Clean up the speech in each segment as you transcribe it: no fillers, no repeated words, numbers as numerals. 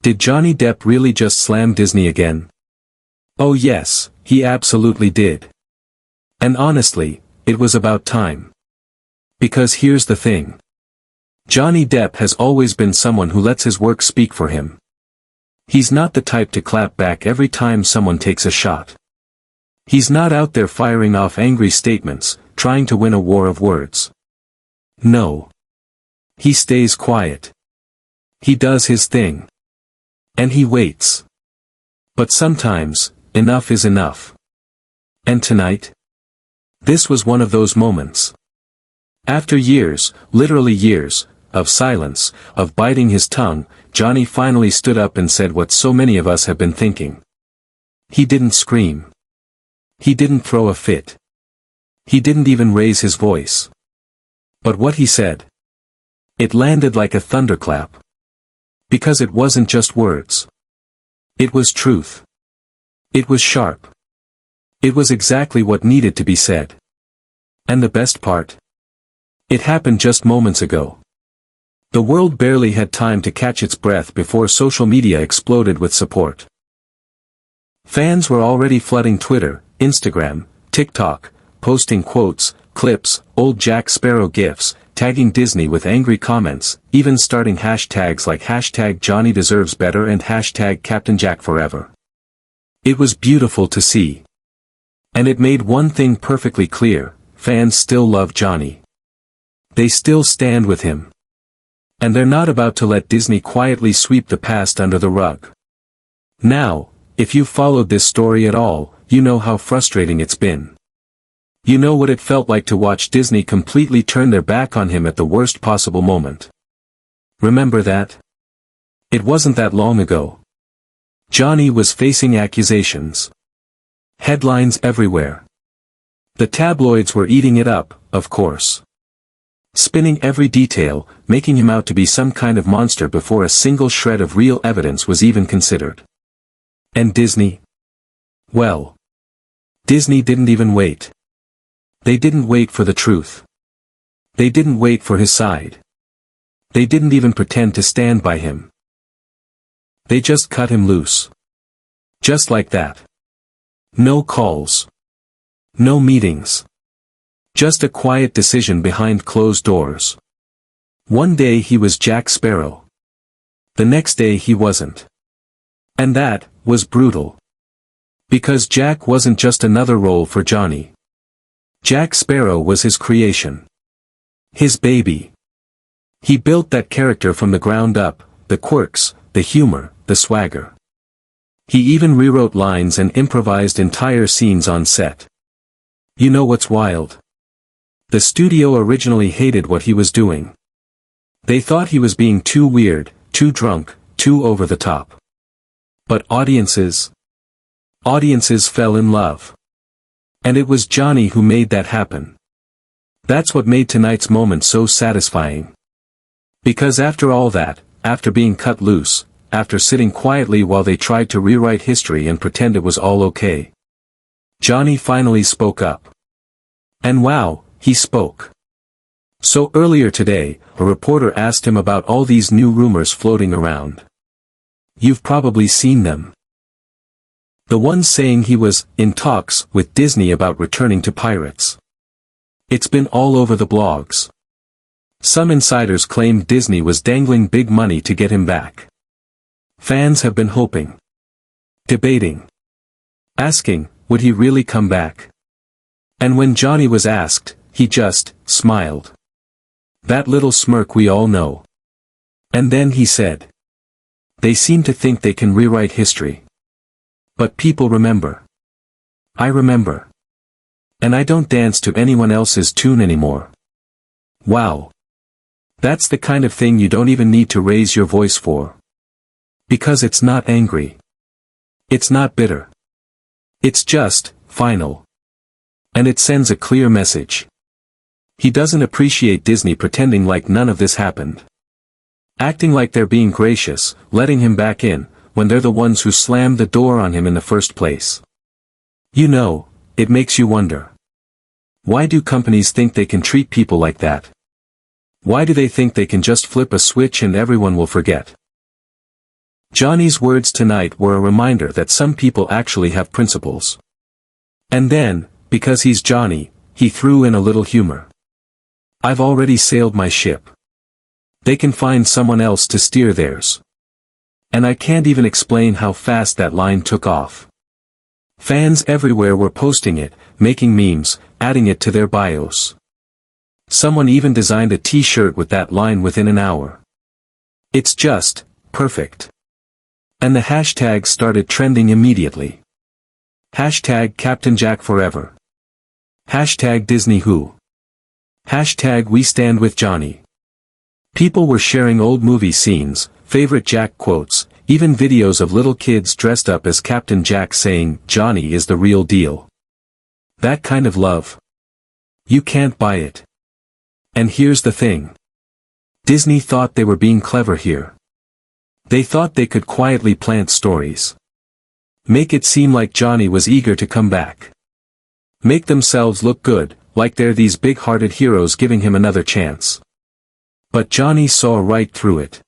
Did Johnny Depp really just slam Disney again? Oh yes, he absolutely did. And honestly, it was about time. Because here's the thing. Johnny Depp has always been someone who lets his work speak for him. He's not the type to clap back every time someone takes a shot. He's not out there firing off angry statements, trying to win a war of words. No. He stays quiet. He does his thing. And he waits. But sometimes, enough is enough. And tonight? This was one of those moments. After years, literally years, of silence, of biting his tongue, Johnny finally stood up and said what so many of us have been thinking. He didn't scream. He didn't throw a fit. He didn't even raise his voice. But what he said, it landed like a thunderclap. Because it wasn't just words. It was truth. It was sharp. It was exactly what needed to be said. And the best part? It happened just moments ago. The world barely had time to catch its breath before social media exploded with support. Fans were already flooding Twitter, Instagram, TikTok, posting quotes, clips, old Jack Sparrow gifs, tagging Disney with angry comments, even starting hashtags like #JohnnyDeservesBetter and #CaptainJackForever. It was beautiful to see. And it made one thing perfectly clear, fans still love Johnny. They still stand with him. And they're not about to let Disney quietly sweep the past under the rug. Now, if you've followed this story at all, you know how frustrating it's been. You know what it felt like to watch Disney completely turn their back on him at the worst possible moment. Remember that? It wasn't that long ago. Johnny was facing accusations. Headlines everywhere. The tabloids were eating it up, of course. Spinning every detail, making him out to be some kind of monster before a single shred of real evidence was even considered. And Disney? Well, Disney didn't even wait. They didn't wait for the truth. They didn't wait for his side. They didn't even pretend to stand by him. They just cut him loose. Just like that. No calls. No meetings. Just a quiet decision behind closed doors. One day he was Jack Sparrow. The next day he wasn't. And that was brutal. Because Jack wasn't just another role for Johnny. Jack Sparrow was his creation. His baby. He built that character from the ground up, the quirks, the humor, the swagger. He even rewrote lines and improvised entire scenes on set. You know what's wild? The studio originally hated what he was doing. They thought he was being too weird, too drunk, too over the top. But audiences fell in love. And it was Johnny who made that happen. That's what made tonight's moment so satisfying. Because after all that, after being cut loose, after sitting quietly while they tried to rewrite history and pretend it was all okay, Johnny finally spoke up. And wow, he spoke. So earlier today, a reporter asked him about all these new rumors floating around. You've probably seen them. The ones saying he was in talks with Disney about returning to Pirates. It's been all over the blogs. Some insiders claimed Disney was dangling big money to get him back. Fans have been hoping. Debating. Asking, would he really come back? And when Johnny was asked, he just smiled. That little smirk we all know. And then he said, they seem to think they can rewrite history. But people remember. I remember. And I don't dance to anyone else's tune anymore. Wow. That's the kind of thing you don't even need to raise your voice for. Because it's not angry. It's not bitter. It's just, final. And it sends a clear message. He doesn't appreciate Disney pretending like none of this happened. Acting like they're being gracious, letting him back in, when they're the ones who slammed the door on him in the first place. You know, it makes you wonder. Why do companies think they can treat people like that? Why do they think they can just flip a switch and everyone will forget? Johnny's words tonight were a reminder that some people actually have principles. And then, because he's Johnny, he threw in a little humor. I've already sailed my ship. They can find someone else to steer theirs. And I can't even explain how fast that line took off. Fans everywhere were posting it, making memes, adding it to their bios. Someone even designed a t-shirt with that line within an hour. It's just perfect. And the hashtag started trending immediately. Hashtag Captain Jack Forever. Hashtag Disney Who. Hashtag We Stand With Johnny. People were sharing old movie scenes, favorite Jack quotes, even videos of little kids dressed up as Captain Jack saying, "Johnny is the real deal." That kind of love. You can't buy it. And here's the thing. Disney thought they were being clever here. They thought they could quietly plant stories. Make it seem like Johnny was eager to come back. Make themselves look good, like they're these big-hearted heroes giving him another chance. But Johnny saw right through it.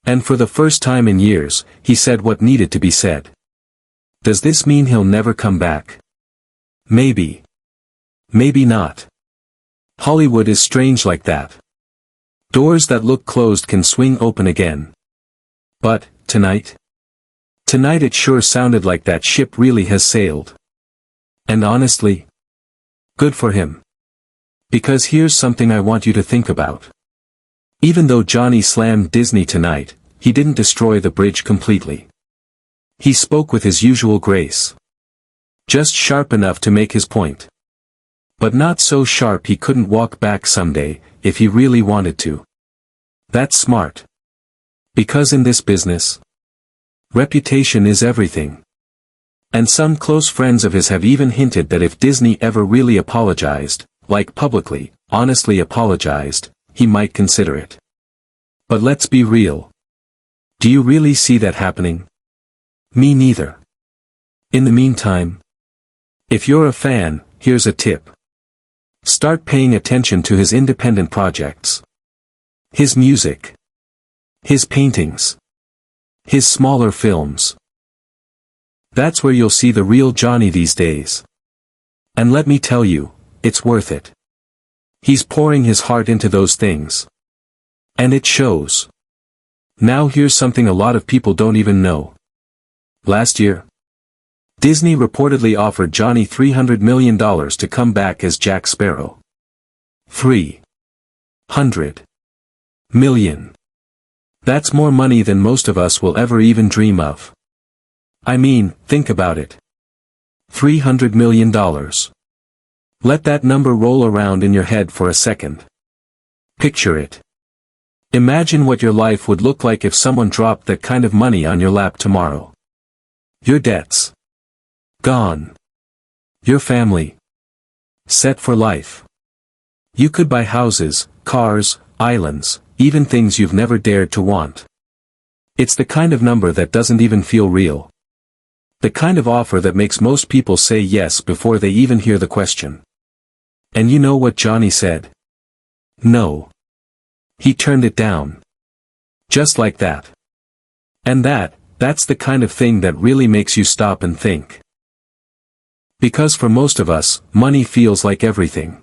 And for the first time in years, he said what needed to be said. Does this mean he'll never come back? Maybe. Maybe not. Hollywood is strange like that. Doors that look closed can swing open again. But, tonight? Tonight it sure sounded like that ship really has sailed. And honestly, good for him. Because here's something I want you to think about. Even though Johnny slammed Disney tonight, he didn't destroy the bridge completely. He spoke with his usual grace. Just sharp enough to make his point. But not so sharp he couldn't walk back someday, if he really wanted to. That's smart. Because in this business, reputation is everything. And some close friends of his have even hinted that if Disney ever really apologized, like publicly, honestly apologized, he might consider it. But let's be real. Do you really see that happening? Me neither. In the meantime, if you're a fan, here's a tip. Start paying attention to his independent projects. His music. His paintings. His smaller films. That's where you'll see the real Johnny these days. And let me tell you, it's worth it. He's pouring his heart into those things. And it shows. Now here's something a lot of people don't even know. Last year, Disney reportedly offered Johnny $300 million to come back as Jack Sparrow. $300 million. That's more money than most of us will ever even dream of. I mean, think about it. $300 million. Let that number roll around in your head for a second. Picture it. Imagine what your life would look like if someone dropped that kind of money on your lap tomorrow. Your debts. Gone. Your family. Set for life. You could buy houses, cars, islands, even things you've never dared to want. It's the kind of number that doesn't even feel real. The kind of offer that makes most people say yes before they even hear the question. And you know what Johnny said? No. He turned it down. Just like that. And that's the kind of thing that really makes you stop and think. Because for most of us, money feels like everything.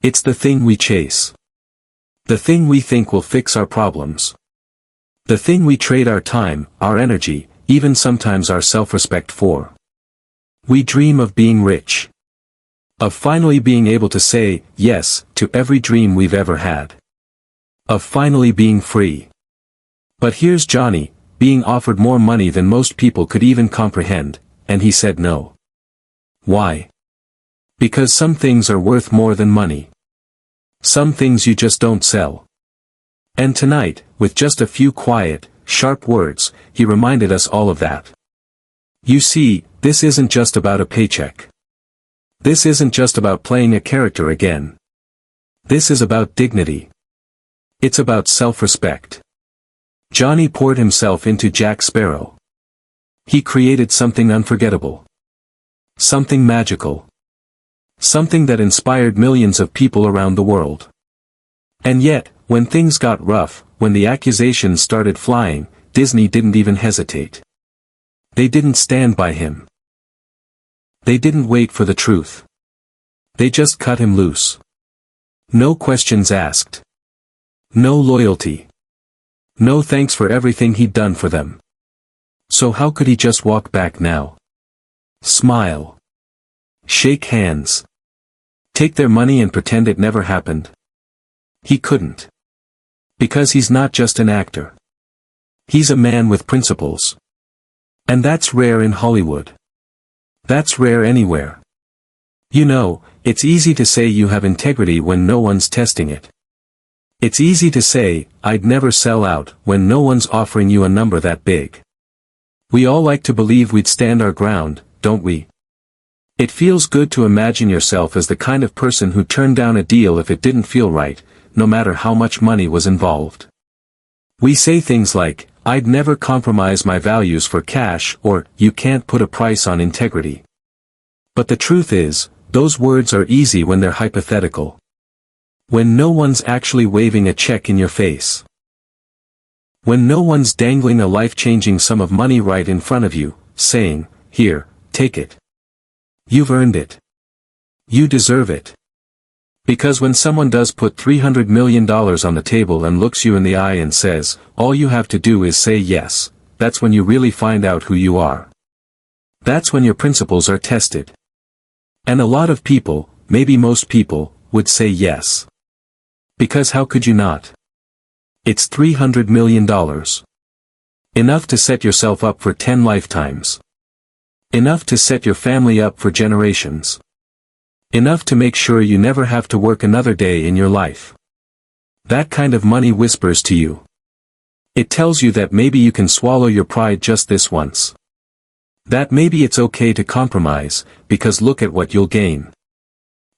It's the thing we chase. The thing we think will fix our problems. The thing we trade our time, our energy, even sometimes our self-respect for. We dream of being rich. Of finally being able to say yes to every dream we've ever had. Of finally being free. But here's Johnny, being offered more money than most people could even comprehend, and he said no. Why? Because some things are worth more than money. Some things you just don't sell. And tonight, with just a few quiet, sharp words, he reminded us all of that. You see, this isn't just about a paycheck. This isn't just about playing a character again. This is about dignity. It's about self-respect. Johnny poured himself into Jack Sparrow. He created something unforgettable. Something magical. Something that inspired millions of people around the world. And yet, when things got rough, when the accusations started flying, Disney didn't even hesitate. They didn't stand by him. They didn't wait for the truth. They just cut him loose. No questions asked. No loyalty. No thanks for everything he'd done for them. So how could he just walk back now? Smile. Shake hands. Take their money and pretend it never happened? He couldn't. Because he's not just an actor. He's a man with principles. And that's rare in Hollywood. That's rare anywhere. You know, it's easy to say you have integrity when no one's testing it. It's easy to say, I'd never sell out, when no one's offering you a number that big. We all like to believe we'd stand our ground, don't we? It feels good to imagine yourself as the kind of person who turned down a deal if it didn't feel right, no matter how much money was involved. We say things like, I'd never compromise my values for cash, or, you can't put a price on integrity. But the truth is, those words are easy when they're hypothetical. When no one's actually waving a check in your face. When no one's dangling a life-changing sum of money right in front of you, saying, here, take it. You've earned it. You deserve it. Because when someone does put $300 million on the table and looks you in the eye and says, all you have to do is say yes, that's when you really find out who you are. That's when your principles are tested. And a lot of people, maybe most people, would say yes. Because how could you not? It's $300 million. Enough to set yourself up for 10 lifetimes. Enough to set your family up for generations. Enough to make sure you never have to work another day in your life. That kind of money whispers to you. It tells you that maybe you can swallow your pride just this once. That maybe it's okay to compromise, because look at what you'll gain.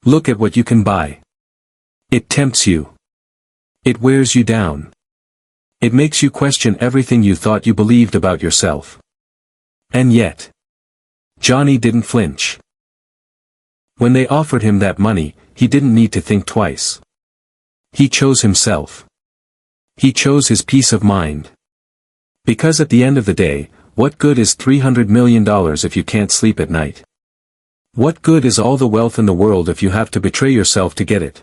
Look at what you can buy. It tempts you. It wears you down. It makes you question everything you thought you believed about yourself. And yet, Johnny didn't flinch. When they offered him that money, he didn't need to think twice. He chose himself. He chose his peace of mind. Because at the end of the day, what good is $300 million if you can't sleep at night? What good is all the wealth in the world if you have to betray yourself to get it?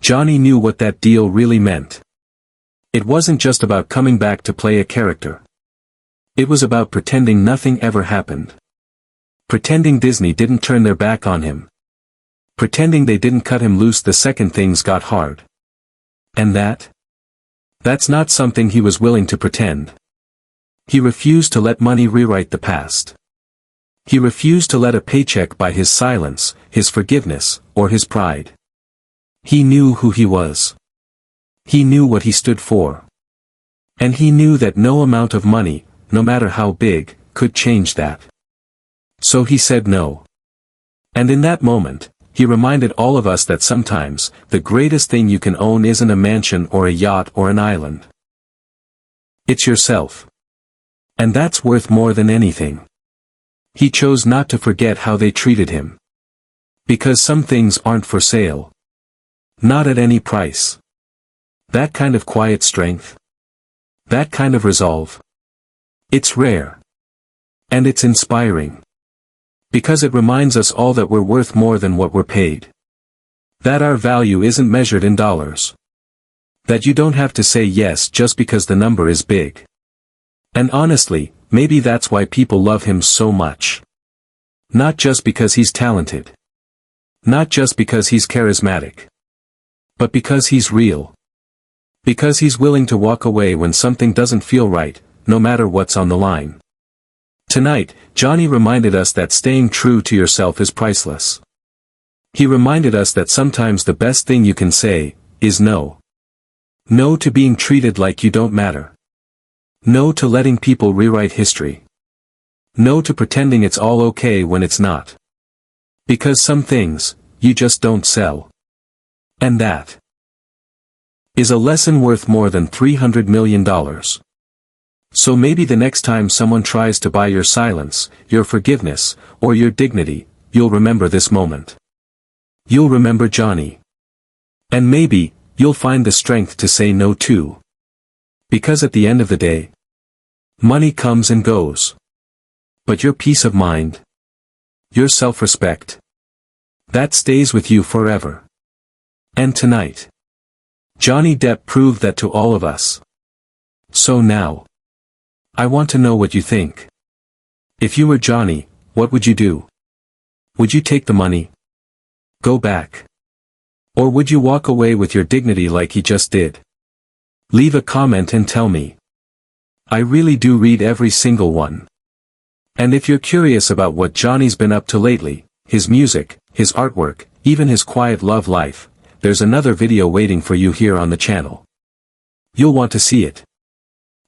Johnny knew what that deal really meant. It wasn't just about coming back to play a character. It was about pretending nothing ever happened. Pretending Disney didn't turn their back on him. Pretending they didn't cut him loose the second things got hard. And that's not something he was willing to pretend. He refused to let money rewrite the past. He refused to let a paycheck buy his silence, his forgiveness, or his pride. He knew who he was. He knew what he stood for. And he knew that no amount of money, no matter how big, could change that. So he said no. And in that moment, he reminded all of us that sometimes, the greatest thing you can own isn't a mansion or a yacht or an island. It's yourself. And that's worth more than anything. He chose not to forget how they treated him. Because some things aren't for sale. Not at any price. That kind of quiet strength. That kind of resolve. It's rare. And it's inspiring. Because it reminds us all that we're worth more than what we're paid. That our value isn't measured in dollars. That you don't have to say yes just because the number is big. And honestly, maybe that's why people love him so much. Not just because he's talented. Not just because he's charismatic. But because he's real. Because he's willing to walk away when something doesn't feel right, no matter what's on the line. Tonight, Johnny reminded us that staying true to yourself is priceless. He reminded us that sometimes the best thing you can say is no. No to being treated like you don't matter. No to letting people rewrite history. No to pretending it's all okay when it's not. Because some things, you just don't sell. And that is a lesson worth more than $300 million. So maybe the next time someone tries to buy your silence, your forgiveness, or your dignity, you'll remember this moment. You'll remember Johnny. And maybe, you'll find the strength to say no too. Because at the end of the day, Money comes and goes. But your peace of mind, your self-respect, that stays with you forever. And tonight, Johnny Depp proved that to all of us. So now, I want to know what you think. If you were Johnny, what would you do? Would you take the money? Go back? Or would you walk away with your dignity like he just did? Leave a comment and tell me. I really do read every single one. And if you're curious about what Johnny's been up to lately, his music, his artwork, even his quiet love life, there's another video waiting for you here on the channel. You'll want to see it.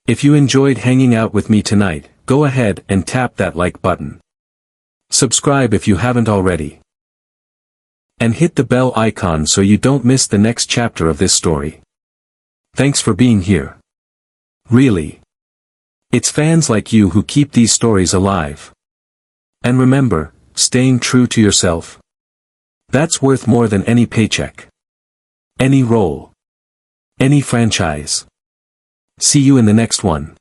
If you enjoyed hanging out with me tonight, go ahead and tap that like button. Subscribe if you haven't already. And hit the bell icon so you don't miss the next chapter of this story. Thanks for being here. Really. It's fans like you who keep these stories alive. And remember, staying true to yourself. That's worth more than any paycheck. Any role. Any franchise. See you in the next one.